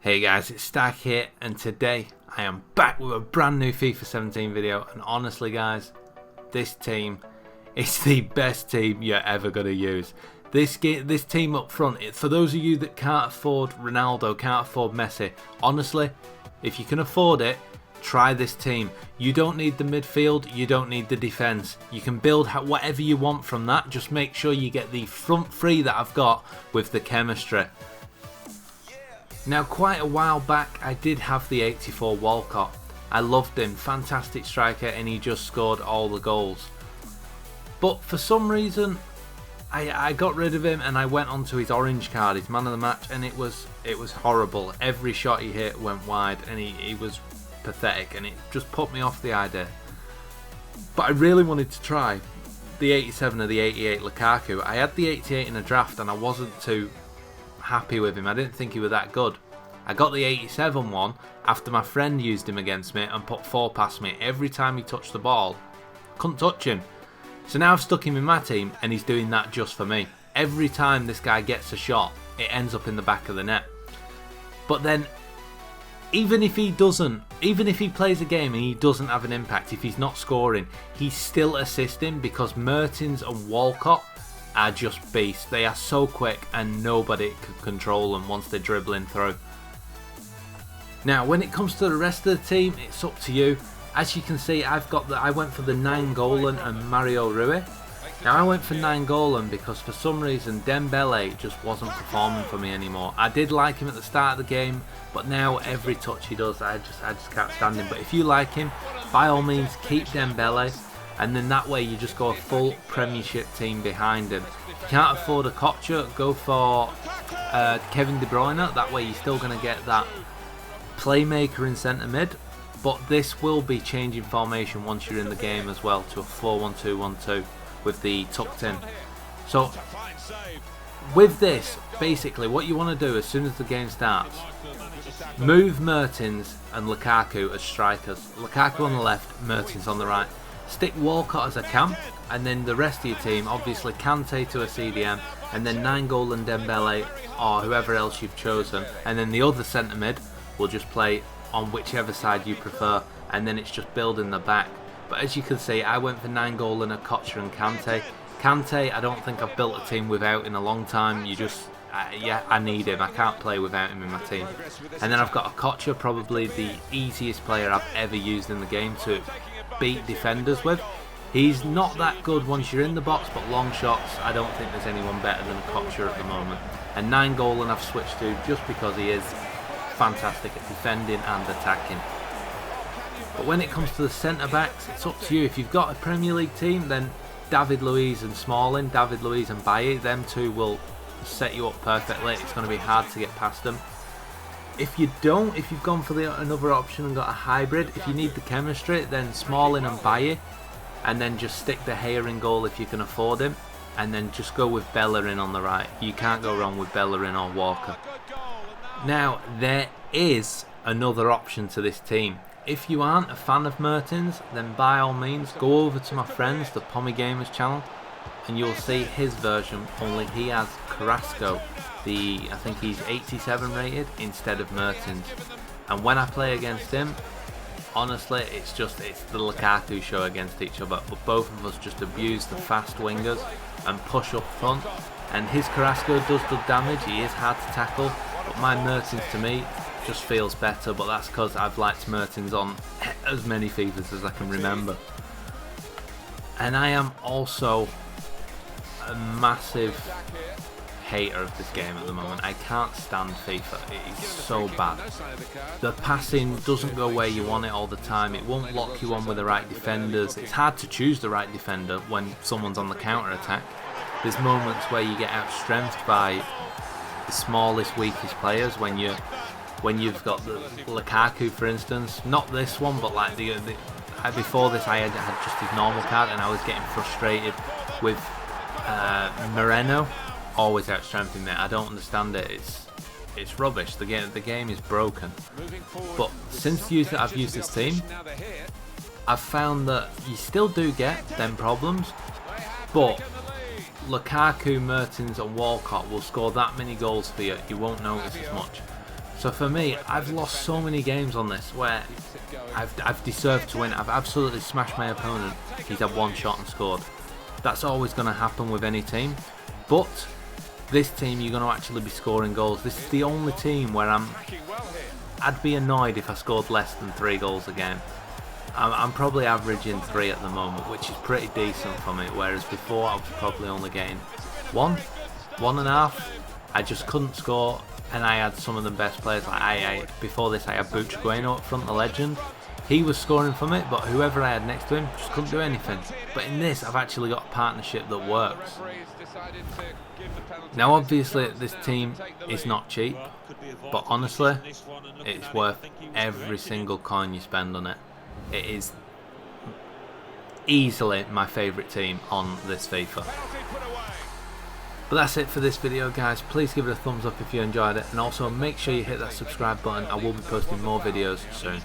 Hey guys, it's Stack here, and today I am back with a brand new FIFA 17 video. And honestly guys, this team is the best team you're ever going to use. This team up front, for those of you that can't afford Ronaldo, can't afford Messi, honestly, if you can afford it, try this team. You don't need the midfield, you don't need the defence. You can build whatever you want from that. Just make sure you get the front three that I've got with the chemistry. Now, quite a while back, I did have the 84 Walcott. I loved him, fantastic striker, and he just scored all the goals. But for some reason, I got rid of him and I went on to his orange card, his man of the match, and it was horrible. Every shot he hit went wide, and he was pathetic, and it just put me off the idea. But I really wanted to try the 87 or the 88 Lukaku. I had the 88 in a draft, and I wasn't too happy with him. I didn't think he was that good. I got the 87 one after my friend used him against me and put 4 past me. Every time he touched the ball, couldn't touch him. So now I've stuck him in my team, and he's doing that just for me. Every time this guy gets a shot, it ends up in the back of the net. But then, even if he plays a game and he doesn't have an impact, if he's not scoring, he's still assisting, because Mertens and Walcott are just beasts. They are so quick and nobody can control them once they're dribbling through. Now, when it comes to the rest of the team, it's up to you. As you can see, I went for the Nainggolan and Mario Rui. Now, I went for Nainggolan because for some reason Dembele just wasn't performing for me anymore. I did like him at the start of the game, but now every touch he does, I just can't stand him. But if you like him, by all means keep Dembele, and then that way you just go a full Premiership team behind him. If you can't afford a Kocher, go for Kevin De Bruyne. That way you're still going to get that playmaker in centre mid. But this will be changing formation once you're in the game as well, to a 4-1-2-1-2 with the tucked in. So with this, basically what you want to do as soon as the game starts, move Mertens and Lukaku as strikers. Lukaku on the left, Mertens on the right. Stick Walcott as a cam, and then the rest of your team, obviously Kante to a CDM, and then Nainggolan, Dembele, or whoever else you've chosen, and then the other centre mid will just play on whichever side you prefer, and then it's just building the back. But as you can see, I went for Nainggolan, Kocher and Kante. Kante, I don't think I've built a team without in a long time. Yeah, I need him. I can't play without him in my team. And then I've got a Kocher, probably the easiest player I've ever used in the game to beat defenders with. He's not that good once you're in the box, but long shots, I don't think there's anyone better than Kocher at the moment. And Nainggolan I've switched to just because he is fantastic at defending and attacking. But when it comes to the centre backs, it's up to you. If you've got a Premier League team, then David Luiz and Smalling, David Luiz and Bailly, them two will set you up perfectly. It's going to be hard to get past them. If you don't, if you've gone for another option and got a hybrid, if you need the chemistry, then Smalling and Bailly, and then just stick De Gea in goal if you can afford him, and then just go with Bellerin on the right. You can't go wrong with Bellerin or Walker. Now, there is another option to this team. If you aren't a fan of Mertens, then by all means go over to my friends, the Pommy Gamers channel, and you'll see his version, only he has Carrasco, I think he's 87 rated instead of Mertens. And when I play against him, honestly, it's the Lukaku show against each other. But both of us just abuse the fast wingers and push up front. And his Carrasco does good damage, he is hard to tackle, but my Mertens to me just feels better. But that's because I've liked Mertens on as many FIFAs as I can remember. And I am also a massive hater of this game at the moment. I can't stand FIFA. It is so bad. The passing doesn't go where you want it all the time. It won't lock you on with the right defenders. It's hard to choose the right defender when someone's on the counter attack. There's moments where you get outstrengthed by the smallest, weakest players. When you've got the Lukaku, for instance, not this one, but like before this, I had just his normal card, and I was getting frustrated with Moreno. Always outstrengthening it. I don't understand it. It's rubbish. The game is broken. But since I've used this team, I've found that you still do get them problems, but Lukaku, Mertens and Walcott will score that many goals for you, you won't notice as much. So for me, I've lost so many games on this where I've deserved to win. I've absolutely smashed my opponent. He's had one shot and scored. That's always going to happen with any team. But this team, you're going to actually be scoring goals. This is the only team where I'd be annoyed if I scored less than 3 goals a game. I'm probably averaging 3 at the moment, which is pretty decent for me, whereas before I was probably only getting 1, 1.5. I just couldn't score, and I had some of the best players. Like before this I had Buchagueno up front, the legend. He was scoring for me, but whoever I had next to him just couldn't do anything. But in this, I've actually got a partnership that works. Now obviously this team is not cheap, but honestly it's worth every single coin you spend on it. It is easily my favourite team on this FIFA. But that's it for this video, guys. Please give it a thumbs up if you enjoyed it, and also make sure you hit that subscribe button. I will be posting more videos soon.